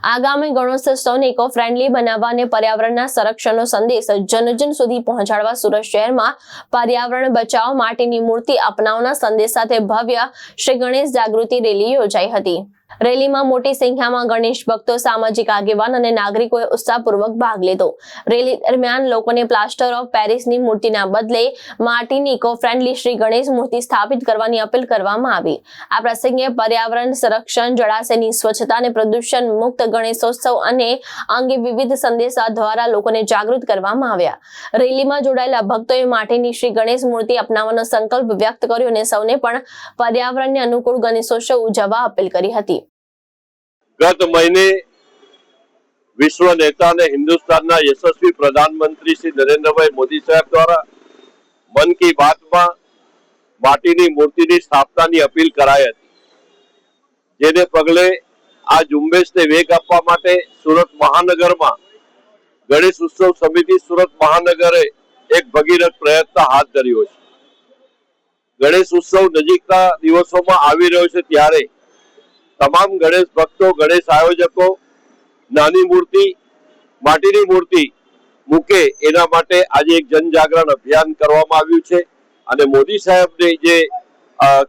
આગામી ગણેશોત્સવને eco friendly બનાવવા અને પર્યાવરણના સંરક્ષણનો સંદેશ જનજન સુધી પહોંચાડવા સુરત શહેરમાં પર્યાવરણ બચાવ માટેની મૂર્તિ અપનાવવાના સંદેશ સાથે ભવ્ય શ્રી ગણેશ જાગૃતિ રેલી યોજાઈ હતી। રેલીમાં મોટી સંખ્યામાં ગણેશ ભક્તો, સામાજિક આગેવાન અને નાગરિકોએ ઉત્સાહપૂર્વક ભાગ લીધો। રેલી દરમિયાન લોકોને પ્લાસ્ટર ઓફ પેરિસની મૂર્તિના બદલે માટીની ઇકો ફ્રેન્ડલી શ્રી ગણેશ મૂર્તિ સ્થાપિત કરવાની અપીલ કરવામાં આવી। આ પ્રસંગે પર્યાવરણ સંરક્ષણ, જળાશયની સ્વચ્છતા અને પ્રદૂષણ મુક્ત ગણેશોત્સવ અને અંગે વિવિધ સંદેશા દ્વારા લોકોને જાગૃત કરવામાં આવ્યા। રેલીમાં જોડાયેલા ભક્તોએ માટીની શ્રી ગણેશ મૂર્તિ અપનાવવાનો સંકલ્પ વ્યક્ત કર્યો અને સૌને પણ પર્યાવરણને અનુકૂળ ગણેશોત્સવ ઉજવવા અપીલ કરી હતી। गत महीने विश्व नेता ने हिंदुस्तान यशस्वी प्रधानमंत्री श्री नरेंद्र भाई मोदी साहब द्वारा मन की बात में माटीनी मूर्ति की स्थापना की अपील कराई हती, जेने पगले आ झुंबेश ने वेग आपवा माटे सूरत महानगर में गणेश उत्सव समिति सूरत महानगरे एक भगीरथ प्रयत्न हाथ धर्यो छे। गणेश उत्सव नजीकना दिवसोमां आवी रह्यो छे त्यारे तमाम गणेश भक्तों, गणेश आयोजकों नानी मूर्ति, माटीनी मूर्ति मूके एना माटे आज एक जनजागरण अभियान करवामां आव्युं छे अने मोदी साहेबनी जे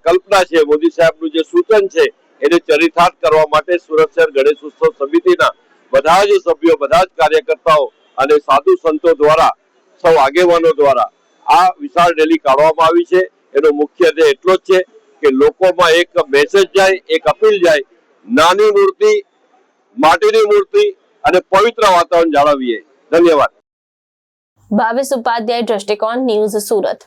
कल्पना छे, मोदी साहेबनुं जे सूचन छे एने चरितार्थ करवा माटे सूरत शहर गणेश उत्सव समितिना बधा ज सभ्यो, बधा ज कार्यकर्ताओ अने साधु संतो द्वारा, सौ आगेवानो द्वारा आ विशाल रेली काढवामां आवी छे। एनो मुख्य ध्येय एटलो ज छे કે લોકોમાં એક મેસેજ જાય, એક અપીલ જાય, નાની મૂર્તિ, માટીની મૂર્તિ અને પવિત્ર વાતાવરણ જાળવીએ। ધન્યવાદ। ભાવેશ ઉપાધ્યાય, દ્રષ્ટિકોણ ન્યૂઝ, સુરત।